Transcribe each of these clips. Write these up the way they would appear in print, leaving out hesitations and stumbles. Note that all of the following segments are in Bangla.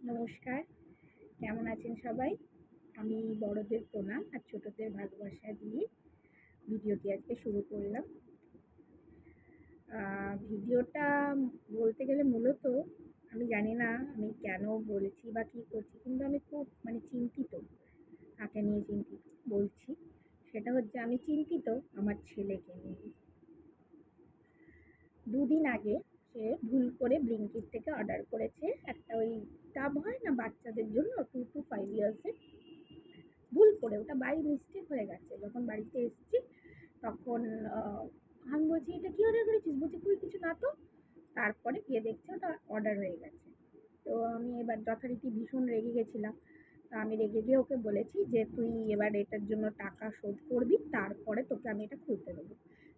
নমস্কার, কেমন আছেন সবাই? আমি বড়দের প্রণাম আর ছোটদের ভালোবাসা দিয়ে ভিডিওটি আজকে শুরু করলাম। ভিডিওটা বলতে গেলে মূলত আমি জানি না আমি কেন বলছি বা কী করছি, কিন্তু আমি খুব চিন্তিত। কাকে নিয়ে চিন্তিত বলছি, সেটা হচ্ছে আমি চিন্তিত আমার ছেলেকে নিয়ে। দুদিন আগে সে ভুল করে ব্লিঙ্কিট থেকে অর্ডার করেছে একটা ওই টাব হয় না বাচ্চাদের জন্য, 2 to 5 ইয়ার্সের। ভুল করে ওটা বাই মিস্টেক হয়ে গেছে। যখন বাড়িতে এসেছি তখন আমি বলছি, এটা কি অর্ডার করেছিস? বলছে, কই কিছু না তো। তারপরে গিয়ে দেখছি ওটা অর্ডার হয়ে গেছে। তো আমি এবার যথারীতি ভীষণ রেগে গেছিলাম। তো আমি রেগে গিয়ে ওকে বলেছি যে, তুই এবার এটার জন্য টাকা শোধ করবি, তারপরে তোকে আমি এটা খুলতে দেবো।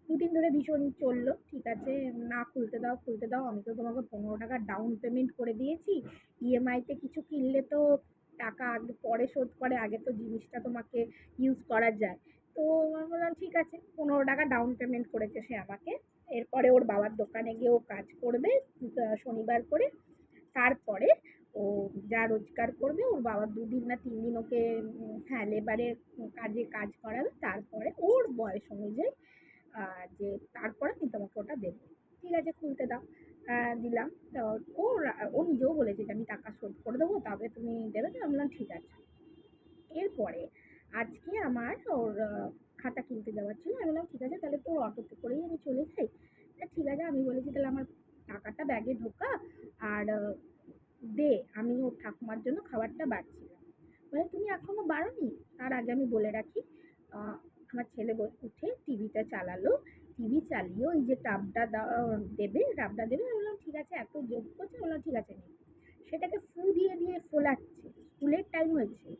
দুদিন ধরে ভীষণ চললো, ঠিক আছে, না খুলতে দাও খুলতে দাও, আমি তো তোমাকে 15 টাকা ডাউন পেমেন্ট করে দিয়েছি। ইএমআইতে কিছু কিনলে তো টাকা আগে পরে শোধ করে, আগে তো জিনিসটা তোমাকে ইউজ করা যায়। তো আমি বললাম, ঠিক আছে। 15 টাকা ডাউন পেমেন্ট করেছে সে আমাকে। এরপরে ওর বাবার দোকানে গিয়ে ও কাজ করবে শনিবার করে। তারপরে ও যা রোজগার করবে, ওর বাবা 2 দিন না 3 দিন ওকে হ্যাঁ লেবারের কাজে কাজ করাবে। তারপরে ওর বয়স অনুযায়ী যে তারপরে আমি তোমাকে ওটা দেবো। ঠিক আছে, খুলতে দাও। দিলাম। তো ও নিজেও বলেছে যে আমি টাকা শোধ করে দেবো, তবে তুমি দেবে তো? আমি বললাম, ঠিক আছে। এরপরে আজকে আমার ওর খাতা কিনতে যাওয়ার ছিল। আমি বললাম, ঠিক আছে, তাহলে তোর অটোতে করেই আমি চলে যাই। ঠিক আছে, আমি বলেছি, তাহলে আমার টাকাটা ব্যাগে ঢোকা আর দে, আমি ওর ঠাকুমার জন্য খাবারটা বাড়ছিলাম। বলে, তুমি এখনো বাড়োনি? তার আগে আমি বলে রাখি, আমার ছেলে উঠে টিভিটা চালালো। টিভি চালিয়ে ওই যে টাবটা দেবে, টাবটা দেবে। আমি বললাম, ঠিক আছে, এত জোর করছে। বললাম, ঠিক আছে নে। সেটাকে ফু দিয়ে দিয়ে ফোলাচ্ছে। স্কুলের টাইম হয়েছে,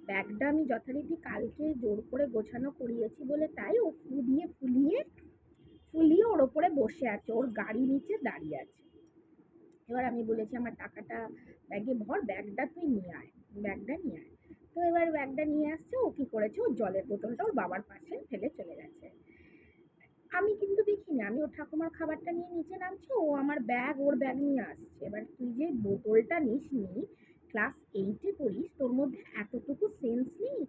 ব্যাগটা আমি যথারীতি কালকে জোর করে গোছানো করিয়েছি বলে তাই ও ফু দিয়ে ফুলিয়ে ফুলিয়ে ওর ওপরে বসে আছে, ওর গাড়ি নিচে দাঁড়িয়ে আছে। এবার আমি বলেছি, আমার টাকাটা ব্যাগে ভর, ব্যাগটা তুই নিয়ে আয়, ব্যাগটা নিয়ে আয়। তো এবার ব্যাগটা নিয়ে আসছে। ও কি করেছে, ওর জলের বোতলটা ওর বাবার পাশে ফেলে চলে গেছে। আমি কিন্তু দেখিনি, আমি ওর ঠাকুমার খাবারটা নিয়ে নিচে নামছি, ও আমার ব্যাগ ওর ব্যাগ নিয়ে আসছে। এবার তুই যে বোতলটা নিস নি, ক্লাস 8-এ পড়িস, তোর মধ্যে এতটুকু সেন্স নেই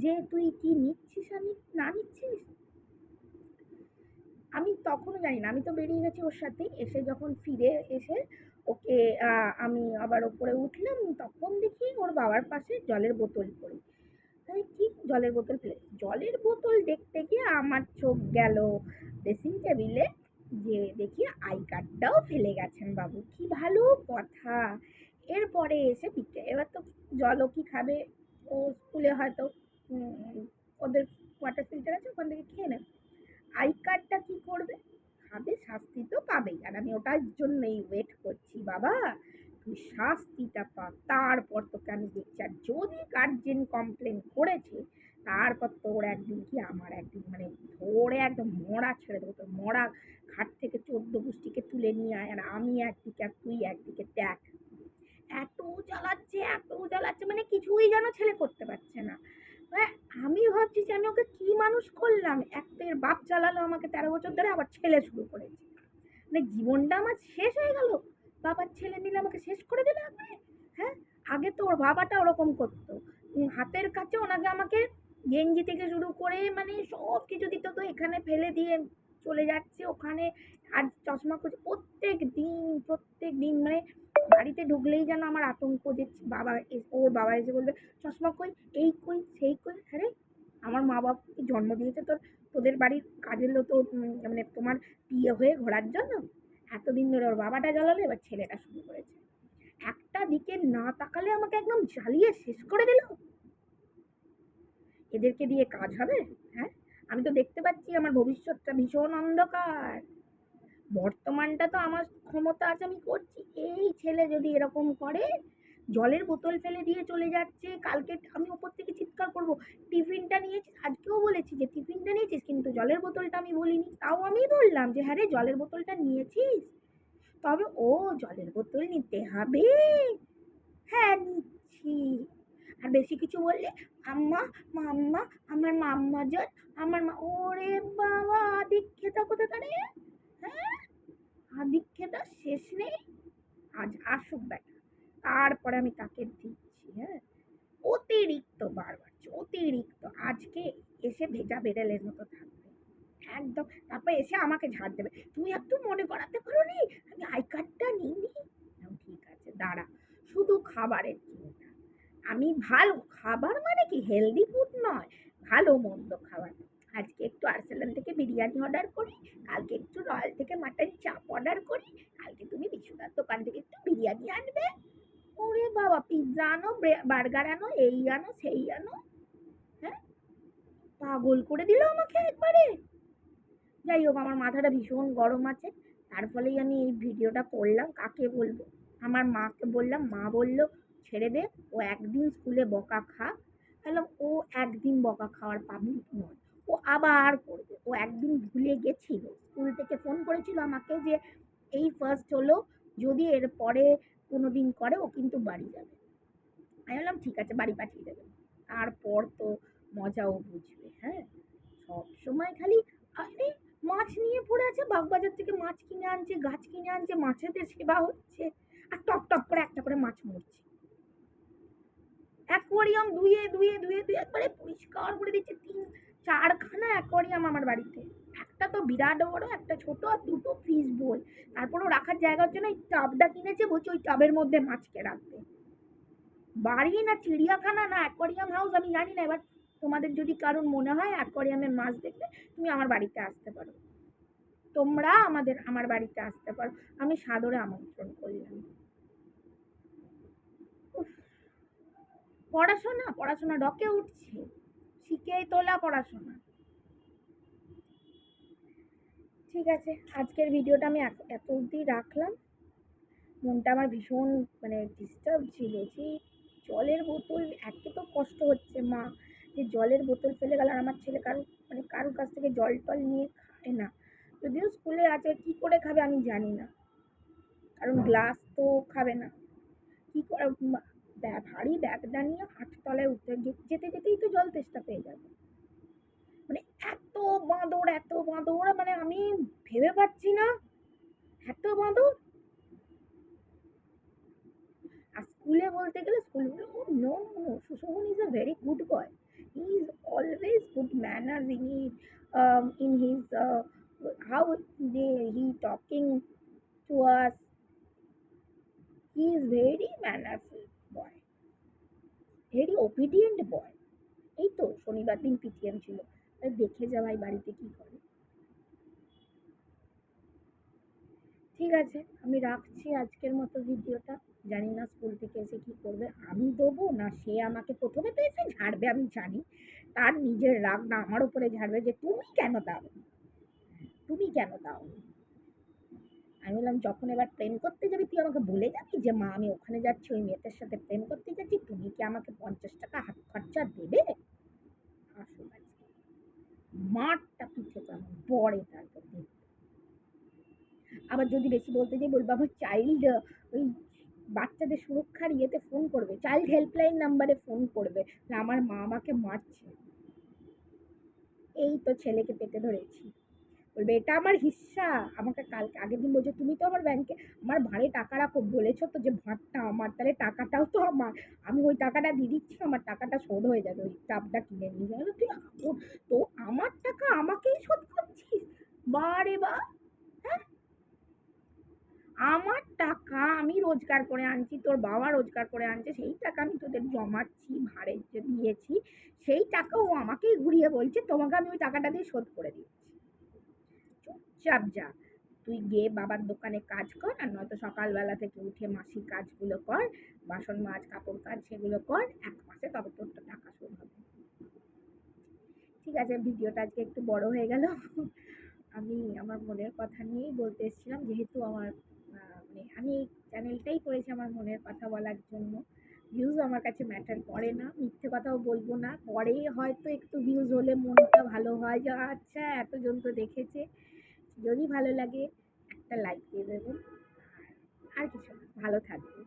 যে তুই কি নিচ্ছিস আমি না নিচ্ছিস? আমি তখনও জানি না, আমি তো বেরিয়ে গেছি ওর সাথে। এসে যখন ফিরে এসে ওকে আমি আবার ওপরে উঠলাম, তখন দেখি ওর বাবার পাশে জলের বোতল পড়ে। তাই ঠিক জলের বোতল ফেলে, জলের বোতল দেখতে গিয়ে আমার চোখ গেল ড্রেসিং টেবিলে, যে দেখি আই কার্ডটাও ফেলে গেছেন বাবু, কি ভালো কথা। এরপরে এসে এবার তো জলও কি খাবে, ও স্কুলে হয়তো ওদের ওয়াটার ফিল্টার আছে, ওখান থেকে খেয়ে নেবে। আই কার্ডটা কি করবে? খাবে, শাস্তি তো পাবেই। আর আমি ওটার জন্যই ওয়েট করছি, বাবা তুই শাস্তিটা পা, তারপর তোকে আমি দেখছি। আর যদি গার্জেন কমপ্লেন করেছে, তারপর তোর একদিন কি আমার একদিন, ধরে একদম মরা ছেড়ে দেবো। তোর মরা ঘাট থেকে 14 গোষ্ঠীকে তুলে নিয়ে আয়, আর আমি একদিকে আর তুই একদিকে, দেখ এত জ্বালাচ্ছে, এত জ্বালাচ্ছে, কিছুই যেন ছেলে করতে পারছে না। হ্যাঁ, আমি ভাবছি যে আমি ওকে কি মানুষ করলাম। একটা এর বাপ জ্বালালো আমাকে 13 বছর ধরে, আবার ছেলে শুরু করেছে। জীবনটা আমার শেষ হয়ে গেল, বাবার ছেলে মিলে আমাকে শেষ করে দিল একবারে। হ্যাঁ, আগে তো ওর বাবাটা ওরকম করতো, হাতের কাছে ওনাকে আমাকে গেঞ্জি থেকে শুরু করে সব কিছু দিত। তো এখানে ফেলে দিয়ে চলে যাচ্ছে ওখানে, আর চশমা খুঁজে প্রত্যেক দিন বাড়িতে ঢুকলেই যেন আমার আতঙ্ক, যে ওর বাবা এসে বলবে, চশমা কই, এই কই, সেই কই। আরে আমার মা বাবা জন্ম দিয়েছে তোদের বাড়ির কাজের লোক, তোমার বিয়ে হয়ে ঘোরার জন্য? এতদিন ধরে ওর বাবাটা জ্বালালো, এবার ছেলেটা শুরু করেছে। একটা দিকে না তাকালে আমাকে একদম জ্বালিয়ে শেষ করে দিল। এদেরকে দিয়ে কাজ হবে? হ্যাঁ, আমি তো দেখতে পাচ্ছি আমার ভবিষ্যৎটা ভীষণ অন্ধকার। বর্তমানটা তো আমার ক্ষমতা আছে, আমি করছি। এই ছেলে যদি এরকম করে, জলের বোতল ফেলে দিয়ে চলে যাচ্ছে। কালকে আমি ওপর থেকে চিৎকার করবো, টিফিনটা নিয়েছিস? আজকেও বলেছি যে টিফিনটা নিয়েছিস, কিন্তু জলের বোতলটা আমি বলিনি। তাও আমি বললাম যে, হ্যাঁ রে, জলের বোতলটা নিয়েছিস? তবে ও, জলের বোতল নিতে হবে? হ্যাঁ, নিচ্ছি। আর বেশি কিছু বললে, আম্মা, মাম্মা, আমার মাম্মা যান, আমার মা। ওরে বাবা, আদিক্ষেতা কোথাকার! হ্যাঁ, আদিক্ষেতা শেষ নেই। আজ আসুক ব্যাটা, তারপরে আমি তাকে দিচ্ছি। হ্যাঁ, অতিরিক্ত বার বাড়ছে, অতিরিক্ত। আজকে এসে ভেজা বেড়ালের মতো থাকবে একদম। তারপর এসে আমাকে ঝাড় দেবে, তুমি একটু মনে করাতে পারোনি আমি আই কার্ডটা নিইনি। ঠিক আছে দাঁড়া, শুধু খাবারের চিন্তা। আমি ভালো খাবার মানে কি, হেলদি ফুড নয়, ভালো মন্দ খাবার। আজকে একটু আর্সেলান থেকে বিরিয়ানি অর্ডার করি, কালকে একটু রয়্যাল থেকে মাটন চাপ অর্ডার করি, কালকে তুমি বিশুদার দোকান থেকে একটু বিরিয়ানি আনবে। ওরে বাবা, পিৎজা আনো, বার্গার আনো, এই আনো সেই আনো। হ্যাঁ, পাগল করে দিল আমাকে একবারে। যাই হোক, আমার মাথাটা ভীষণ গরম আছে, তার ফলেই আমি এই ভিডিওটা করলাম। কাকে বলবো, আমার মাকে বললাম, মা বলল ছেড়ে দে, ও একদিন স্কুলে বকা খা। বললাম ও একদিন বকা খাওয়ার পাবলিক নয়, ও আবার করবে। ও একদিন ভুলে গেছিল, স্কুল থেকে ফোন করেছিল আমাকে যে এই ফার্স্ট হলো, যদি এর পরে কোনোদিন করে ও কিন্তু বাড়ি যাবে। আমি বললাম ঠিক আছে, বাড়ি পাঠিয়ে দেবে। তারপর তো মজাও বুঝবে। হ্যাঁ, সব সময় খালি আরে মাছ নিয়ে পড়ে আছে, বাগবাজার থেকে মাছ কিনে আনছে, গাছ কিনে আনছে, মাছেদের সেবা হচ্ছে, আর টপ টপ করে একটা করে মাছ মরছে। অ্যাকোয়ারিয়াম ধুয়ে ধুয়ে ধুয়ে ধুয়ে একবারে পরিষ্কার করে দিচ্ছে। 3-4খানা অ্যাকোয়ারিয়াম আমার বাড়িতে, একটা তো বিরাট বড়, একটা ছোট, আর দুটো ফিশ বোল। তারপরও রাখার জায়গার জন্য এই টাবটা কিনেছে, বলছে ওই টাবের মধ্যে মাছকে রাখবে। বাড়ি না চিড়িয়াখানা না অ্যাকোয়ারিয়াম হাউস আমি জানি না। এবার তোমাদের যদি কারোর মনে হয় অ্যাকোয়ারিয়ামের মাছ দেখলে, তুমি আমার বাড়িতে আসতে পারো, তোমরা আমার বাড়িতে আসতে পারো, আমি সাদরে আমন্ত্রণ করলাম। উফ, পড়াশোনা পড়াশোনা ডকে উঠছে, শিখেই তোলা পড়াশোনা। ঠিক আছে, আজকের ভিডিওটা আমি এত অবধি রাখলাম। মনটা আমার ভীষণ মানে ডিস্টার্ব ছিল যে জলের বোতল, একে তো কষ্ট হচ্ছে মা যে জলের বোতল ফেলে গেল। আর আমার ছেলে কারোর কাছ থেকে জল টল নিয়ে খায় না, যদিও স্কুলে আছে, কি করে খাবে আমি জানি না, কারণ গ্লাস তো খাবে না। কি করে ভারী ব্যাগটা নিয়ে 8 তলায় উঠতে যেতে যেতেই তো জল তেষ্টা পেয়ে যাবে। মানে এত বাঁদর, মানে আমি ভেবে পাচ্ছি না, এত বাঁদর। আর স্কুলে বলতে গেলে স্কুলগুলো, oh no no, Sushobhan is a very good boy, he is always good manners in his how he talking to us. He is very mannerful boy, very obedient boy. এই তো শনিবার দিন পিটিএম ছিল, দেখে যাওয়াই বাড়িতে কি করে। ঠিক আছে, আমি রাখছি আজকের মতো ভিডিওটা। জানি না স্কুল থেকে এসে কি করবে, আমি দেবো না সে আমাকে, প্রথমে তো এসে ঝাড়বে আমি জানি, তার নিজের রাগ না আমার উপরে ঝাড়বে যে তুমি কেন দাও, তুমি কেন দাও। আমি বললাম যখন এবার প্রেম করতে যাবি তুই আমাকে বলে যাবি যে মা আমি ওখানে যাচ্ছি, ওই মেয়েটার সাথে প্রেম করতে যাচ্ছি, তুমি কি আমাকে 50 টাকা হাত খরচা দেবে। আসলে মারটা পিঠে কেমন পড়ে তারপর দেখবে। আবার যদি বেশি বলতে যাই বলবো আমার চাইল্ড, ওই বাচ্চাদের সুরক্ষার ইয়েতে ফোন করবে, চাইল্ড হেল্পলাইন নাম্বারে ফোন করবে যে আমার মা আমাকে মারছে। এই তো ছেলেকে পেতে ধরেছি, বলবে এটা আমার হিস্সা। আমাকে কালকে আগের দিন বলছে তুমি তো আমার ব্যাংকে আমার ভাঁড়ে টাকা রাখো, বলেছো তো যে ভাঁড়টা আমার, তাহলে টাকাটাও তো আমার, আমি ওই টাকাটা দিয়ে দিচ্ছি, আমার টাকাটা শোধ হয়ে যাবে, ওই টাবটা কিনে নিয়ে যাবে। তুই তো আমার টাকা আমাকেই শোধ করছিস, বারে বা। হ্যাঁ, আমার টাকা আমি রোজগার করে আনছি, তোর বাবা রোজগার করে আনছে, সেই টাকা আমি তোদের জমাচ্ছি, ভাড়ে যে দিয়েছি, সেই টাকাও আমাকেই ঘুরিয়ে বলছে তোমাকে আমি ওই টাকাটা দিয়ে শোধ করে দিচ্ছি। চুপচাপ যা, তুই গিয়ে বাবার দোকানে কাজ কর, আর নয়তো সকালবেলা থেকে উঠে মাসির কাজগুলো কর, বাসন মাছ কাপড় কাজ সেগুলো কর, 1 মাসে তবে তোর তো টাকা শোধ হবে। ঠিক আছে, ভিডিওটা আজকে একটু বড় হয়ে গেল। আমি আমার মনের কথা নিয়েই বলতে এসেছিলাম, যেহেতু আমার মানে আমি এই চ্যানেলটাই করেছি আমার মনের কথা বলার জন্য। ভিউজ আমার কাছে ম্যাটার করে না, মিথ্যে কথাও বলবো না, পরে হয়তো একটু ভিউজ হলে মনটা ভালো হয় যে আচ্ছা এতজন তো দেখেছে। যদি ভালো লাগে একটা লাইক দিয়ে দেবেন, আর কিছু না, ভালো থাকবেন।